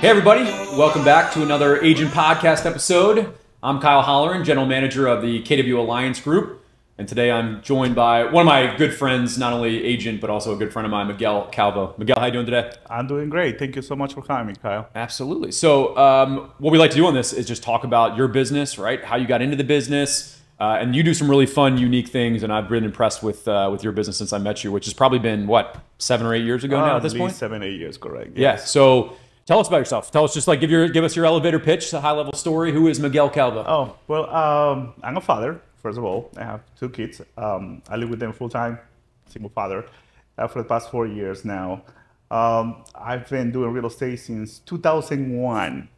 Hey everybody, welcome back to another Agent Podcast episode. I'm Kyle Holleran, General Manager of the KW Alliance Group, and today I'm joined by one of my good friends, not only agent, but also a good friend of mine, Miguel Calvo. Miguel, how you doing today? I'm doing great. Thank you so much for having me, Kyle. Absolutely. So what we like to do on this is just talk about your business, right? How you got into the business, and you do some really fun, unique things, and I've been impressed with your business since I met you, which has probably been, what, 7 or 8 years ago now at this point? 7, 8 years, correct. Yeah, so tell us about yourself. Tell us, just like give us your elevator pitch, a high-level story. Who is Miguel Calvo? Oh, well, I'm a father, first of all. I have 2 kids. I live with them full-time, single father, for the past 4 years now. I've been doing real estate since 2001.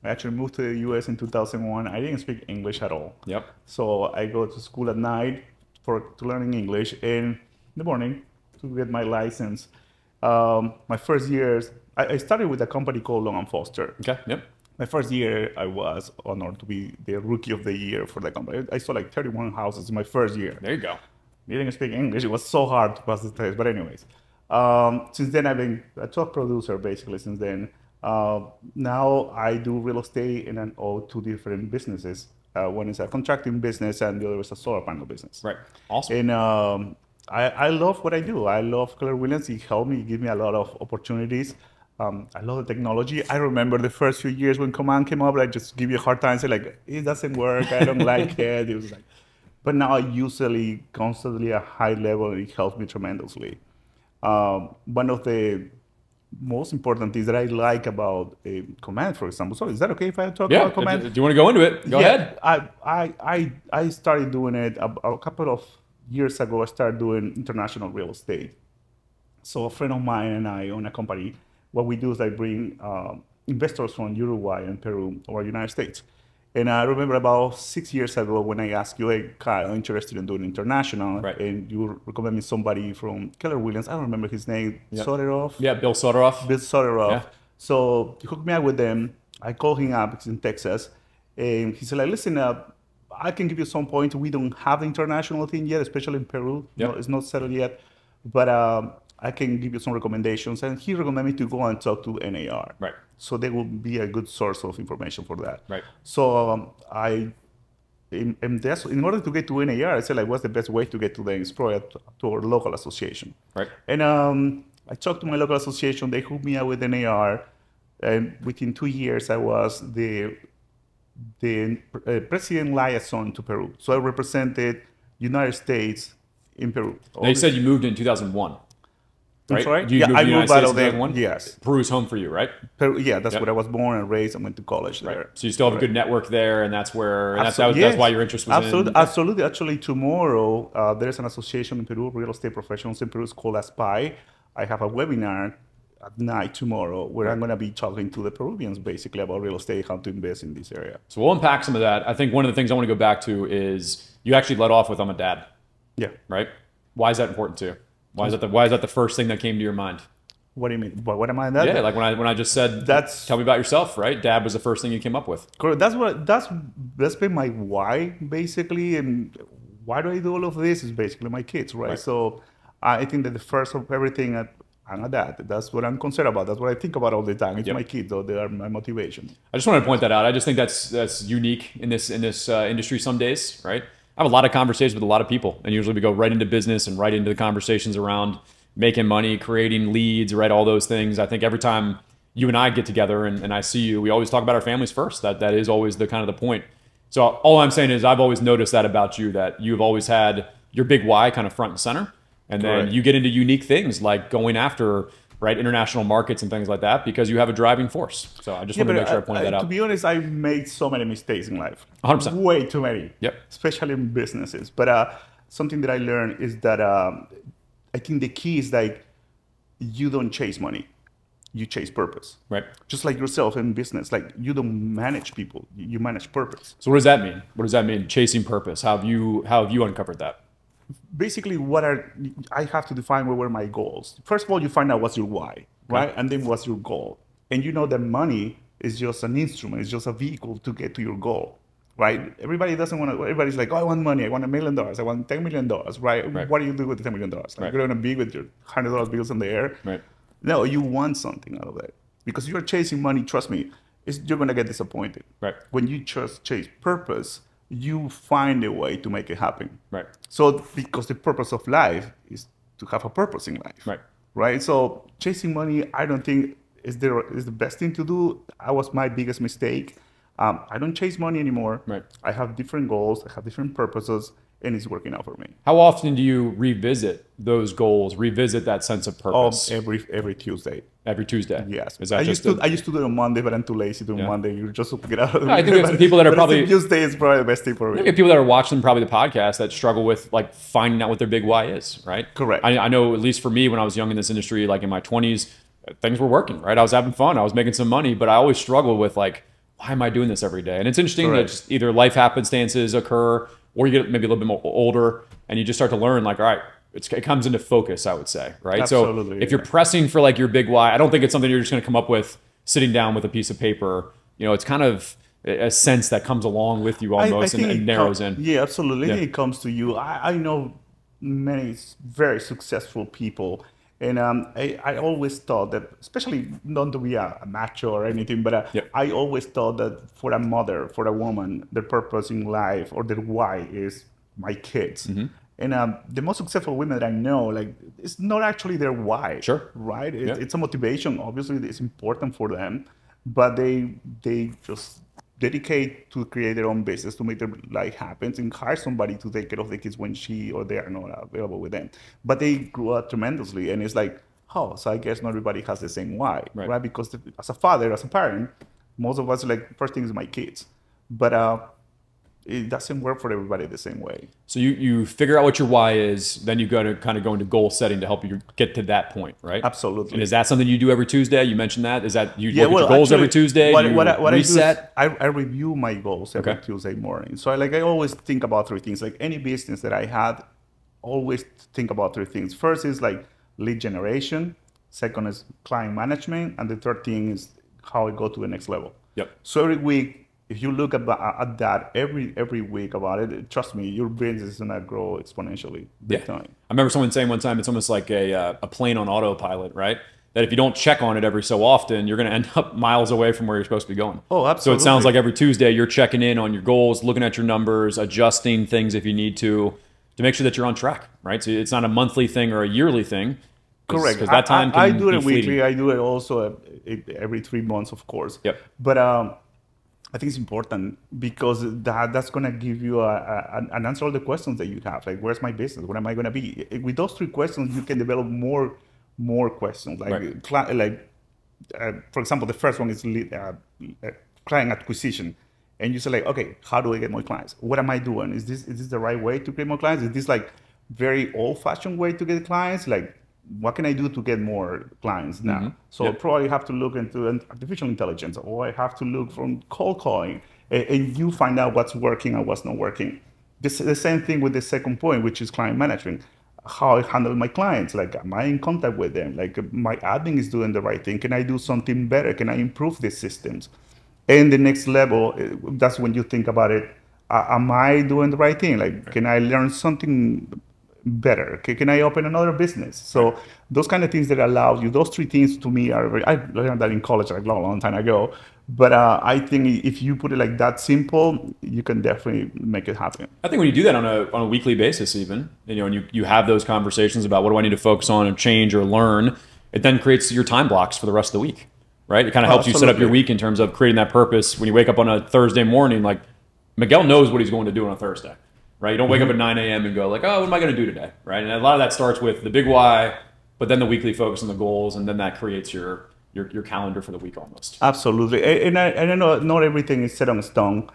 I actually moved to the U.S. in 2001. I didn't speak English at all. Yep. So I go to school at night to learn English, and in the morning to get my license. My first years, I started with a company called Long & Foster. Okay, yep. My first year, I was honored to be the Rookie of the Year for the company. I saw like 31 houses in my first year. There you go. I didn't speak English. It was so hard to pass the test. But anyways, since then, I've been a top producer, basically, since then. Now I do real estate in all 2 different businesses. One is a contracting business, and the other is a solar panel business. Right. Awesome. And I love what I do. I love Keller Williams. It helped me, give me a lot of opportunities. I love the technology. I remember the first few years when Command came up, I just give you a hard time, say like, it doesn't work, I don't like it. It was like, but now I usually constantly at high level, and it helps me tremendously. One of the most important things that I like about Command, for example. So is that okay if I talk about Command? Do you want to go into it? Go ahead. I started doing it a couple of years ago. I started doing international real estate. So a friend of mine and I own a company. What we do is I bring investors from Uruguay and Peru or United States. And I remember about 6 years ago when I asked you, hey, Kyle, I'm interested in doing international. Right. And you recommend me somebody from Keller Williams. I don't remember his name. Yep. Soderov? Yeah, Bill Soderov. Bill Soderov. Yeah. So he hooked me up with them. I called him up. He's in Texas. And he said, like, listen, I can give you some points. We don't have the international thing yet, especially in Peru. Yep. No, it's not settled yet. But I can give you some recommendations. And he recommended me to go and talk to NAR. Right. So they will be a good source of information for that. Right. So in order to get to NAR, I said, like, what's the best way to get to them? It's probably to our local association. Right. And I talked to my local association. They hooked me up with NAR. And within 2 years, I was the president liaison to Peru. So I represented United States in Peru. Now you said you moved in 2001. Right? I'm sorry? I moved out of there. Yes. Peru's home for you, right? Peru, yeah, that's where I was born and raised and went to college there. Right. So you still have a good network there, and that's where that's why your interest was in. Absolutely. Actually, tomorrow there's an association in Peru, real estate professionals in Peru. It's called ASPI. I have a webinar at night tomorrow where I'm going to be talking to the Peruvians basically about real estate, how to invest in this area. So we'll unpack some of that. I think one of the things I want to go back to is you actually led off with I'm a dad. Yeah. Right? Why is that important to you? Why is that the first thing that came to your mind? What do you mean? What am I? That? Yeah, like when I just said, tell me about yourself, right? Dad was the first thing you came up with. Correct. That's been my why basically, and why do I do all of this is basically my kids, right? So I think that the first of everything, I'm a dad. That's what I'm concerned about. That's what I think about all the time. It's my kids, though. They are my motivation. I just wanted to point that out. I just think that's unique in this industry some days, right? I have a lot of conversations with a lot of people, and usually we go right into business and right into the conversations around making money, creating leads, right? All those things. I think every time you and I get together and I see you, we always talk about our families first. That is always the kind of the point. So all I'm saying is I've always noticed that about you, that you've always had your big why kind of front and center. And then you get into unique things like going after international markets and things like that because you have a driving force. So I just wanted to make sure I pointed that out. To be honest, I made so many mistakes in life. 100%. Way too many. Yep. Especially in businesses. But something that I learned is that I think the key is like you don't chase money. You chase purpose. Right. Just like yourself in business. Like you don't manage people. You manage purpose. So what does that mean? What does that mean? Chasing purpose. How have you uncovered that? Basically, I have to define what were my goals. First of all, you find out what's your why, right? Okay. And then what's your goal. And you know that money is just an instrument. It's just a vehicle to get to your goal, right? Everybody doesn't want to, everybody's like, oh, I want money. I want $1 million. I want $10 million, right? What do you do with the $10 million? Like, you're going to be with your $100 bills in the air? Right. No, you want something out of it. Because you're chasing money, trust me, you're going to get disappointed. Right. When you just chase purpose, you find a way to make it happen. Right. So because the purpose of life is to have a purpose in life. Right. Right. So chasing money, I don't think is the best thing to do. That was my biggest mistake. I don't chase money anymore. Right. I have different goals. I have different purposes, and it's working out for me. How often do you revisit those goals, revisit that sense of purpose? Every Tuesday. Every Tuesday? Yes. Is that I used to do it on Monday, but I'm too lazy to do it on Monday. You just get out of the I think there's some people that are probably... Tuesday is probably the best thing for me. People that are watching probably the podcast that struggle with like finding out what their big why is, right? Correct. I know, at least for me, when I was young in this industry, like in my 20s, things were working, right? I was having fun. I was making some money, but I always struggled with like, why am I doing this every day? And it's interesting that just either life happenstances occur or you get maybe a little bit more older and you just start to learn like, all right, it comes into focus, I would say, right? Absolutely, so if you're pressing for like your big why, I don't think it's something you're just going to come up with sitting down with a piece of paper. You know, it's kind of a sense that comes along with you almost and narrows in. Yeah, absolutely. I think it comes to you. I know many very successful people. And I always thought that, especially not to be a macho or anything, but I always thought that for a mother, for a woman, their purpose in life or their why is my kids. Mm-hmm. And the most successful women that I know, like, it's not actually their why. Sure. Right? It's a motivation. Obviously, it's important for them, but they just dedicate to create their own business, to make their life happen, and hire somebody to take care of the kids when she or they are not available with them. But they grew up tremendously, and it's like, oh, so I guess not everybody has the same why, right? Because as a father, as a parent, most of us like, first thing is my kids, but it doesn't work for everybody the same way. So you figure out what your why is, then you got to kind of go into goal setting to help you get to that point, right? Absolutely. And is that something you do every Tuesday? You mentioned that. Is that you look at your goals every Tuesday? What reset? I do is I review my goals every Tuesday morning. So I always think about three things. Like any business that I had, always think about three things. First is like lead generation. Second is client management. And the third thing is how I go to the next level. Yep. So every week, if you look at that every week about it, trust me, your business is gonna grow exponentially. Big time. I remember someone saying one time, it's almost like a plane on autopilot, right? That if you don't check on it every so often, you're gonna end up miles away from where you're supposed to be going. Oh, absolutely. So it sounds like every Tuesday you're checking in on your goals, looking at your numbers, adjusting things if you need to make sure that you're on track, right? So it's not a monthly thing or a yearly thing. Correct. Because that time I do it weekly. Fleeting. I do it also every 3 months, of course. Yep. But I think it's important because that's going to give you an answer all the questions that you have. Like, where's my business? What am I going to be? With those 3 questions, you can develop more questions. Like, for example, the first one is client acquisition. And you say like, okay, how do I get more clients? What am I doing? Is this the right way to get more clients? Is this like very old-fashioned way to get clients? Like, what can I do to get more clients now? Mm-hmm. So I probably have to look into artificial intelligence, or I have to look from cold calling, and you find out what's working and what's not working. The same thing with the second point, which is client management. How I handle my clients. Like, am I in contact with them? Like, my admin is doing the right thing. Can I do something better? Can I improve the systems? And the next level, that's when you think about it. Am I doing the right thing? Like, can I learn something better? Can I open another business? So those kind of things that allow you, those 3 things to me are very, I learned that in college like a long time ago. But I think if you put it like that simple, you can definitely make it happen. I think when you do that on a weekly basis, even, and you have those conversations about what do I need to focus on and change or learn, it then creates your time blocks for the rest of the week, right? It kind of helps you set up your week in terms of creating that purpose. When you wake up on a Thursday morning, like Miguel knows what he's going to do on a Thursday. Right? You don't wake up at 9 a.m. and go like, oh, what am I going to do today? Right? And a lot of that starts with the big why, but then the weekly focus on the goals, and then that creates your calendar for the week almost. Absolutely. And I know not everything is set on stone.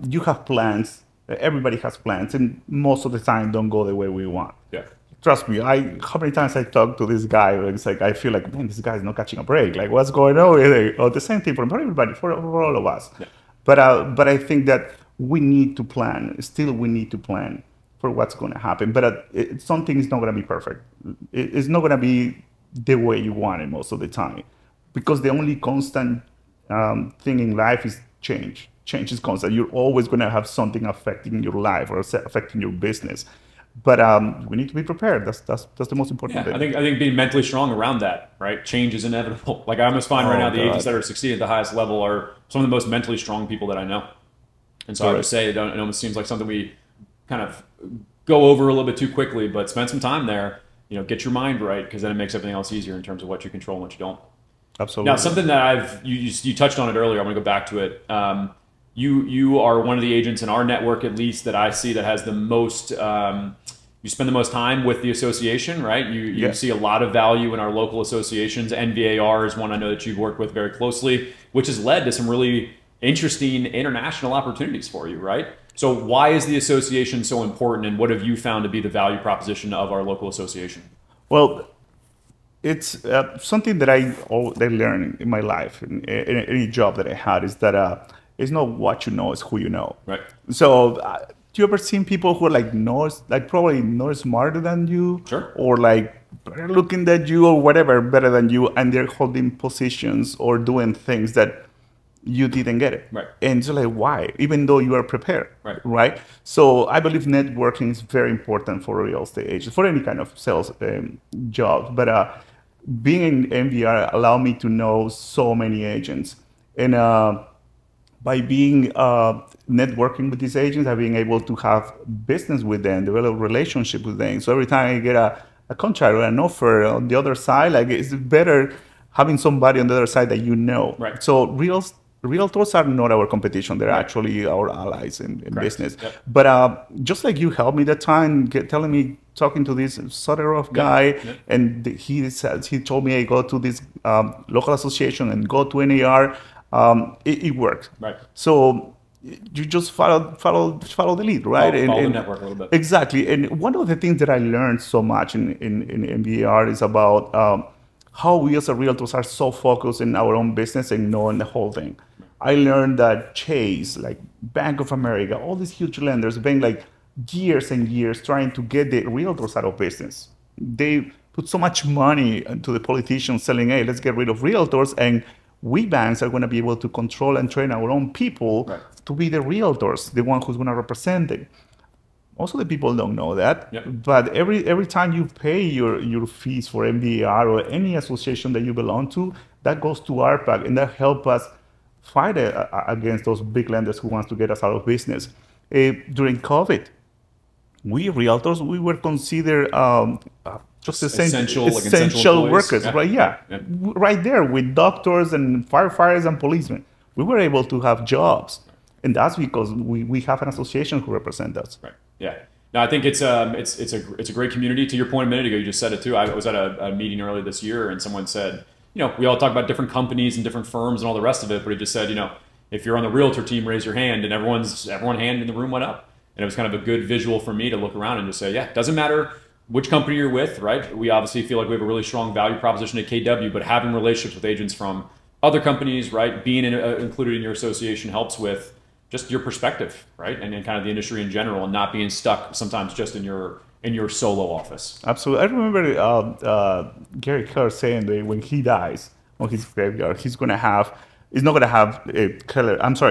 You have plans. Everybody has plans, and most of the time don't go the way we want. Yeah. Trust me, how many times I talk to this guy, it's like I feel like, man, this guy is not catching a break. Like, what's going on with it? Or the same thing for everybody, for all of us. Yeah. But I think that we need to plan. Still, we need to plan for what's going to happen. But something is not going to be perfect. It's not going to be the way you want it most of the time, because the only constant thing in life is change. Change is constant. You're always going to have something affecting your life or affecting your business. But we need to be prepared. That's the most important Yeah, thing. I think being mentally strong around that, right? Change is inevitable. Like I almost find right now the agents that are succeeding at the highest level are some of the most mentally strong people that I know. And so I would say it almost seems like something we kind of go over a little bit too quickly, but spend some time there, get your mind right, because then it makes everything else easier in terms of what you control and what you don't. Absolutely. Now, something that you touched on it earlier, I'm going to go back to it. You are one of the agents in our network, at least, that I see that has the most, you spend the most time with the association, right? You see a lot of value in our local associations. NVAR is one I know that you've worked with very closely, which has led to some really interesting international opportunities for you, right? So why is the association so important, and what have you found to be the value proposition of our local association? Well, it's something that I learned in my life, in any job that I had, is that it's not what you know, it's who you know. Right. So do you ever seen people who are probably not smarter than you, sure, or better looking than you, or whatever, better than you, and they're holding positions or doing things that you didn't get it. Right. And so why? Even though you are prepared. Right. So I believe networking is very important for real estate agents, for any kind of sales job. But being in MVR allowed me to know so many agents. And by being networking with these agents, I've been able to have business with them, develop relationship with them. So every time I get a contract or an offer on the other side, it's better having somebody on the other side that you know. Right. So realtors are not our competition. They're actually our allies in business. Yep. But just like you helped me that time, telling me, talking to this Soderov guy, and he told me I go to this local association and go to NAR. It worked. Right. So you just follow the lead, right? Follow the network a little bit. Exactly. And one of the things that I learned so much in MBAR is about how we as a realtors are so focused in our own business and knowing the whole thing. I learned that Chase, like Bank of America, all these huge lenders have been years and years trying to get the realtors out of business. They put so much money into the politicians selling, hey, let's get rid of realtors, and we banks are going to be able to control and train our own people to be the realtors, the one who's going to represent them. Most of the people don't know that, but every time you pay your fees for MBAR or any association that you belong to, that goes to ARPAC, and that helps us fight against those big lenders who want to get us out of business. During COVID, we realtors, we were considered just essential workers, right? Right there with doctors and firefighters and policemen. We were able to have jobs, and that's because we have an association who represents us. Right. Yeah. No, I think it's a great community. To your point a minute ago, you just said it too. I was at a meeting earlier this year, and someone said, we all talk about different companies and different firms and all the rest of it, but he just said, if you're on the realtor team, raise your hand, and everyone hand in the room went up. And it was kind of a good visual for me to look around and just say, it doesn't matter which company you're with, right? We obviously feel like we have a really strong value proposition at KW, but having relationships with agents from other companies, right, being included in your association helps with just your perspective, right, and kind of the industry in general, and not being stuck sometimes just in your solo office. Absolutely. I remember Gary Keller saying that when he dies on his graveyard, he's not going to have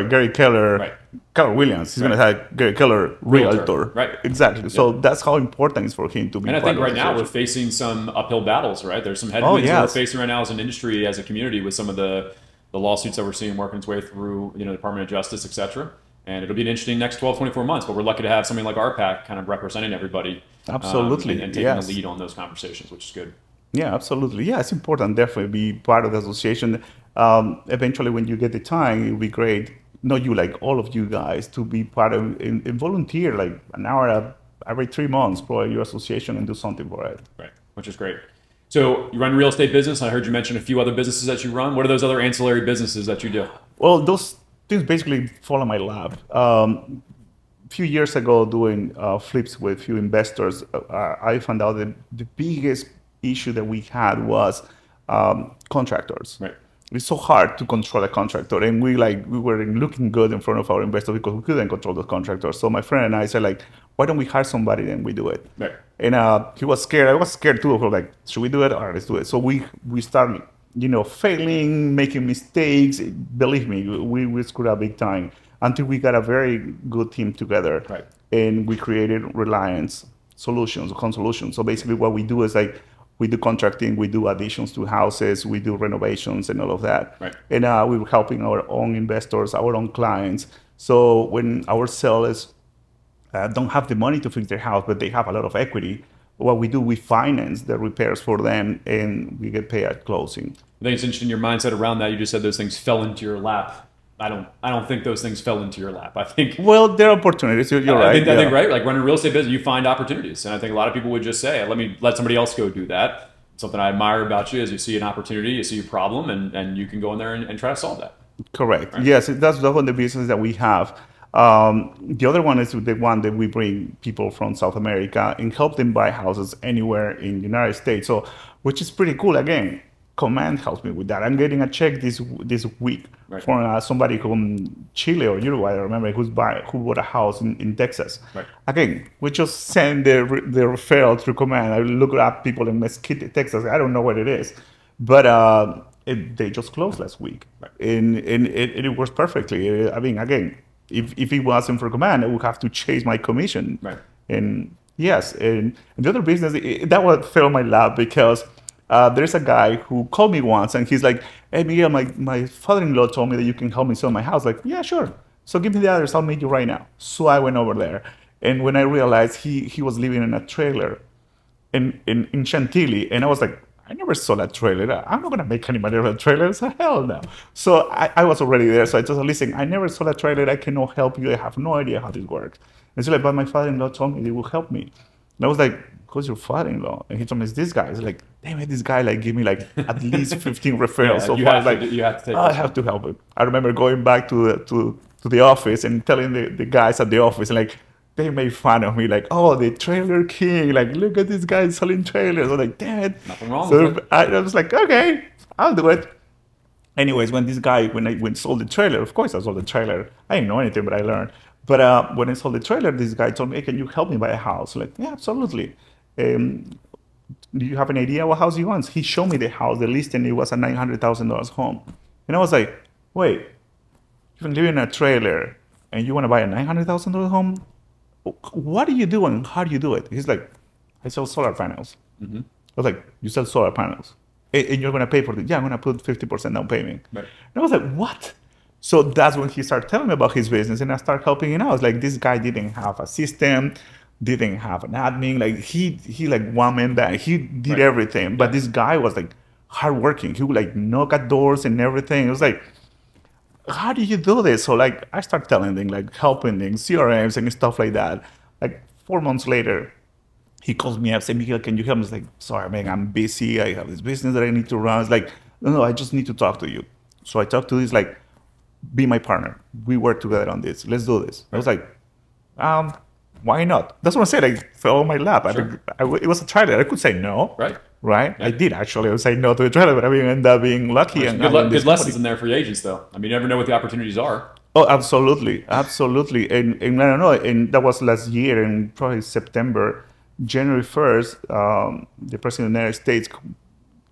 Gary Keller, Keller Williams. He's going to have Gary Keller Realtor. Right. Exactly. So that's how important it is for him to be. And I think right now we're facing some uphill battles, right? There's some headwinds we're facing right now as an industry, as a community, with some of the lawsuits that we're seeing working its way through, the Department of Justice, et cetera. And it'll be an interesting next 12, 24 months, but we're lucky to have something like RPAC kind of representing everybody. Absolutely. And taking the lead on those conversations, which is good. Yeah, absolutely. Yeah, it's important, definitely, be part of the association. Eventually, when you get the time, it would be great, not you, all of you guys, to be part of and volunteer an hour every 3 months for your association and do something for it. Right, which is great. So you run a real estate business. I heard you mention a few other businesses that you run. What are those other ancillary businesses that you do? Well, those things basically fall in my lap. A few years ago, doing flips with a few investors, I found out that the biggest issue that we had was contractors. Right. It's so hard to control a contractor, and we were looking good in front of our investors because we couldn't control the contractors. So my friend and I said, why don't we hire somebody and we do it? Right. And he was scared. I was scared too. Should we do it? All right, let's do it. So we started, failing, making mistakes. Believe me, we screwed up big time until we got a very good team together. Right. And we created Reliance. solutions, home solutions. So basically what we do is like, we do contracting, we do additions to houses, we do renovations and all of that. Right. And we're helping our own investors, our own clients. So when our sellers don't have the money to fix their house, but they have a lot of equity, what we do, we finance the repairs for them and we get paid at closing. I think it's interesting your mindset around that. You just said those things fell into your lap. I don't think those things fell into your lap. I think, well, there are opportunities. You're right. I think right. Like running a real estate business, you find opportunities, and I think a lot of people would just say, let somebody else go do that." Something I admire about you is you see an opportunity, you see a problem, and you can go in there and try to solve that. Correct. Right? Yes, that's one of the businesses that we have. The other one is the one that we bring people from South America and help them buy houses anywhere in the United States. So, which is pretty cool. Again, Command helps me with that. I'm getting a check this week right. from somebody from Chile or Uruguay, I remember, who bought a house in Texas. Right. Again, we just send the referral through Command. I look up people in Mesquite, Texas. I don't know what it is, but they just closed last week, right. and it works perfectly. I mean, again, if it wasn't for Command, I would have to chase my commission. Right. And yes, and the other business that would fell on my lap because. There's a guy who called me once and he's like, "Hey, Miguel, my father-in-law told me that you can help me sell my house." Like, "Yeah, sure. So give me the address. I'll meet you right now." So I went over there. And when I realized he was living in a trailer in Chantilly, and I was like, "I never saw that trailer. I'm not going to make any money on that trailer." So hell no. So I was already there. So I just said, "Listen, I never saw that trailer. I cannot help you. I have no idea how this works." And so like, "But my father-in-law told me they will help me." And I was like, "Who's your father-in-law?" And he told me, "It's this guy." It's like, damn it, this guy like give me like at least 15 referrals. So far, you have to take I have to help him. I remember going back to the office and telling the guys at the office, and like they made fun of me, like, "Oh, the trailer king! Like, look at this guy selling trailers." I was like, "Damn it!" Nothing wrong with it. I was like, "Okay, I'll do it." Anyways, when I sold the trailer, of course I sold the trailer. I didn't know anything, but I learned. But when I sold the trailer, this guy told me, "Hey, can you help me buy a house?" Like, "Yeah, absolutely. Do you have an idea what house he wants?" He showed me the house, the listing. It was a $900,000 home, and I was like, "Wait, you've been living in a trailer, and you want to buy a $900,000 home? What do you do and how do you do it?" He's like, "I sell solar panels." Mm-hmm. I was like, "You sell solar panels, and you're going to pay for it?" "Yeah, I'm going to put 50% down payment." Right. And I was like, "What?" So that's when he started telling me about his business, and I started helping him out. I was like, this guy didn't have a system, didn't have an admin. Like he like one man band. He did right. everything. But this guy was like hardworking. He would like knock at doors and everything. It was like, how do you do this? So like I started telling them, like helping them, CRMs and stuff like that. Like 4 months later, he calls me up, say, "Miguel, can you help me?" I was like, "Sorry, man, I'm busy. I have this business that I need to run." It's like, no, I just need to talk to you. So I talked to this, like, "Be my partner. We work together on this. Let's do this." I was like, why not? That's what I said. I fell on my lap. Sure. It was a trailer. I could say no. Right. Right. Yeah. I did actually. I would say no to the trailer, but I ended up being lucky. Right. And good lessons in there for the agents, though. I mean, you never know what the opportunities are. Oh, absolutely, absolutely. And I don't know. And that was last year, in probably September, January 1st. The president of the United States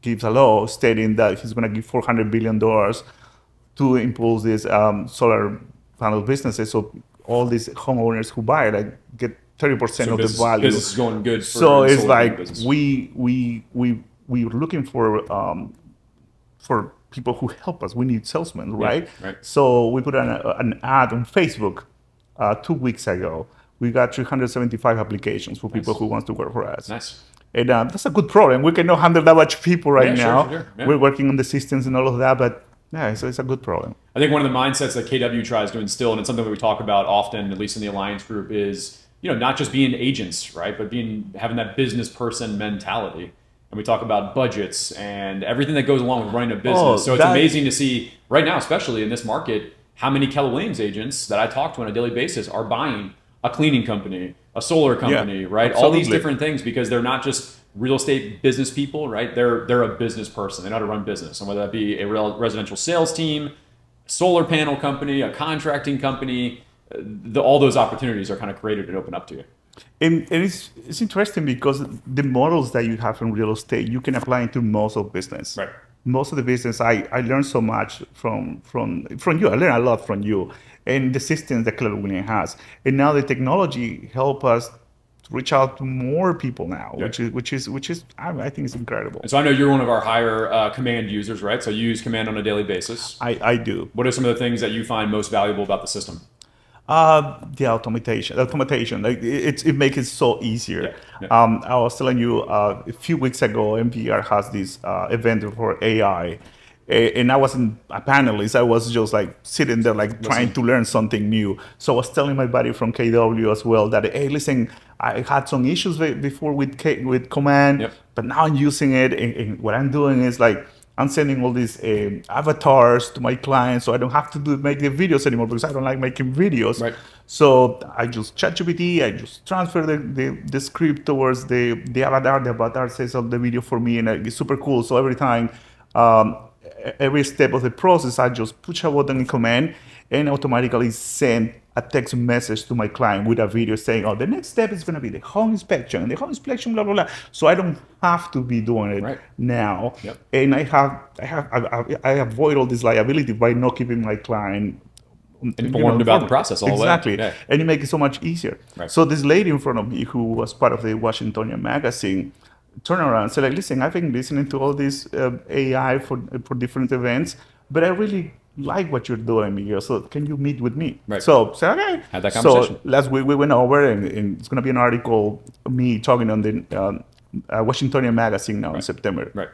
gives a law stating that he's going to give $400 billion to impose these solar panel businesses. So all these homeowners who buy it, like, get 30% of the value. Business is going good. So it's like we're looking for people who help us. We need salesmen, right? Yeah, right. So we put an ad on Facebook 2 weeks ago. We got 375 applications for people who wants to work for us. Nice. And that's a good problem. We cannot handle that much people right now. Sure. Yeah. We're working on the systems and all of that, but yeah, it's a good problem. I think one of the mindsets that KW tries to instill, and it's something that we talk about often, at least in the Alliance group, is, you know, not just being agents, right, but having that business person mentality. And we talk about budgets and everything that goes along with running a business. So it's amazing to see right now, especially in this market, how many Keller Williams agents that I talk to on a daily basis are buying a cleaning company, a solar company, right? Absolutely. All these different things, because they're not just real estate business people, right? They're a business person. They know how to run business. And whether that be a residential sales team, solar panel company, a contracting company, all those opportunities are kind of created and open up to you. And it's interesting because the models that you have in real estate, you can apply into most of business. Right. Most of the business, I learned so much from you. I learned a lot from you and the systems that Keller Williams has. And now the technology help us reach out to more people now, Yep. which is I think is incredible. And so I know you're one of our higher command users, right? So you use command on a daily basis. I do. What are some of the things that you find most valuable about the system? The automation, like it makes it so easier. Yeah, yeah. I was telling you a few weeks ago, NPR has this event for AI, and I wasn't a panelist. I was just like sitting there, like trying to learn something new. So I was telling my buddy from KW as well that, hey, listen, I had some issues before with command, Yep. but now I'm using it, and what I'm doing is like, I'm sending all these avatars to my clients, so I don't have to make the videos anymore because I don't like making videos. Right. So I just ChatGPT, I just transfer the script towards the avatar. The avatar says all the video for me, and it's super cool. So every time, every step of the process, I just push a button in command and automatically send a text message to my client with a video saying, oh, the next step is going to be the home inspection, and the home inspection, blah, blah, blah. So I don't have to be doing it now. Yep. And I avoid all this liability by not keeping my client Informed about the process all the way. Exactly. Yeah. And it makes it so much easier. Right. So this lady in front of me who was part of the Washingtonian magazine turned around and said, like, listen, I've been listening to all this AI for different events, but I really like what you're doing, Miguel. So can you meet with me? Right. So say, okay. Had that conversation. So last week we went over, and it's going to be an article, me talking on the Washingtonian magazine now in September. Right.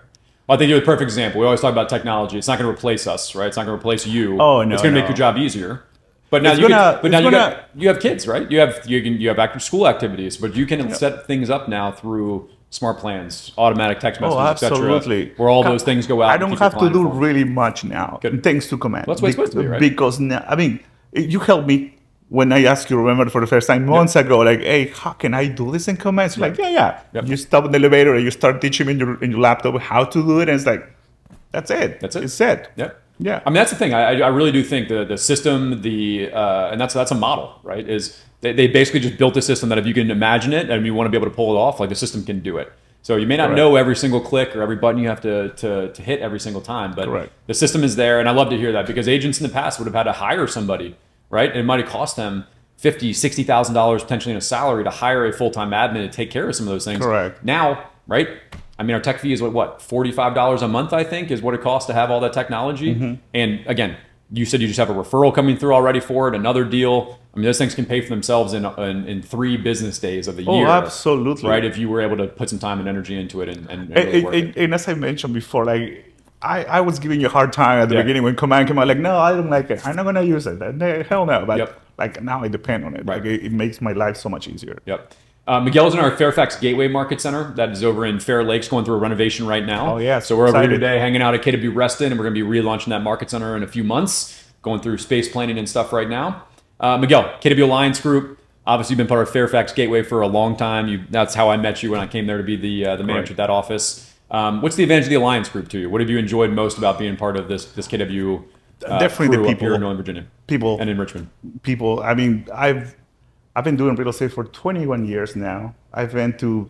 Well, I think you're the perfect example. We always talk about technology. It's not going to replace us, right? It's not going to replace you. Oh, no, it's going to no. make your job easier. But now you have kids, right? You have after school activities, but you can set things up now through smart plans, automatic text messages, absolutely. etc. Where all those things go out. I don't have to do really much now, thanks to command. Well, that's what it's supposed to be, right? Because now, I mean, you helped me when I asked you, remember, for the first time months ago, like, hey, how can I do this in commands? Like, yeah. Yep. You stop in the elevator and you start teaching me in your laptop how to do it, and it's like, that's it. That's it. It's set. Yep. Yeah. I mean, that's the thing. I really do think the system, and that's a model, right? Is they basically just built a system that if you can imagine it and you want to be able to pull it off, like the system can do it. So you may not know every single click or every button you have to hit every single time, but the system is there. And I love to hear that, because agents in the past would have had to hire somebody, right? And it might have cost them $50,000, $60,000 potentially in a salary to hire a full-time admin to take care of some of those things. Correct. Now, right? I mean, our tech fee is what, $45 a month, I think, is what it costs to have all that technology. Mm-hmm. And again, you said you just have a referral coming through already for it, another deal. I mean, those things can pay for themselves in 3 business days of the year. Oh, absolutely. Right, if you were able to put some time and energy into it and really work it. And as I mentioned before, like, I was giving you a hard time at the beginning when command came out, like, no, I don't like it. I'm not going to use it. Hell no. But like, now I depend on it. Right. Like, it makes my life so much easier. Yep. Miguel's in our Fairfax Gateway Market Center. That is over in Fair Lakes, going through a renovation right now. Oh, yeah. So we're over here today hanging out at KW Reston, and we're going to be relaunching that market center in a few months, going through space planning and stuff right now. Miguel, KW Alliance Group. Obviously, you've been part of Fairfax Gateway for a long time. That's how I met you when I came there to be the manager at that office. What's the advantage of the Alliance Group to you? What have you enjoyed most about being part of this KW definitely crew the people up here in Northern Virginia? People. And in Richmond. People. I mean, I've been doing real estate for 21 years now. I've been to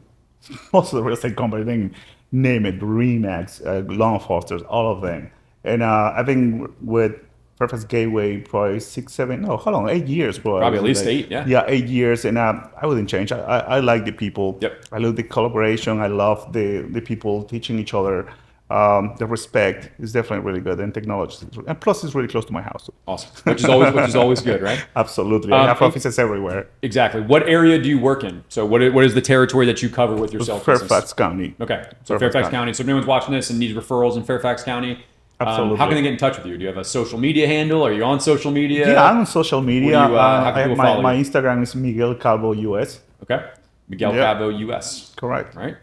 most of the real estate companies, I think, name it, RE/MAX, Law Enforcers, all of them. And I've been with Fairfax Gateway probably 8 years, bro. Probably at least 8, yeah. Yeah, 8 years, and I wouldn't change. I like the people. Yep. I love the collaboration. I love the people teaching each other. The respect is definitely really good, and technology, and plus it's really close to my house. Awesome, which is always good, right? Absolutely, I have offices everywhere. Exactly. What area do you work in? So what is the territory that you cover with your sales business? Fairfax County. Okay, so Fairfax County. So if anyone's watching this and needs referrals in Fairfax County, absolutely. How can they get in touch with you? Do you have a social media handle? Are you on social media? Yeah, I'm on social media. How can people follow my you? Instagram is Miguel Calvo US. Okay, Miguel Calvo US. Correct. Right.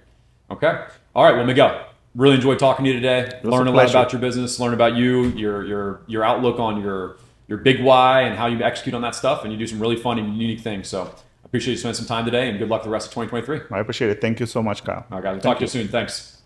Okay. All right. Well, Miguel, really enjoyed talking to you today. Learn a lot about your business. Learn about you, your outlook on your big why and how you execute on that stuff. And you do some really fun and unique things. So I appreciate you spending some time today, and good luck the rest of 2023. I appreciate it. Thank you so much, Kyle. All right, guys. We'll talk to you soon. Thanks.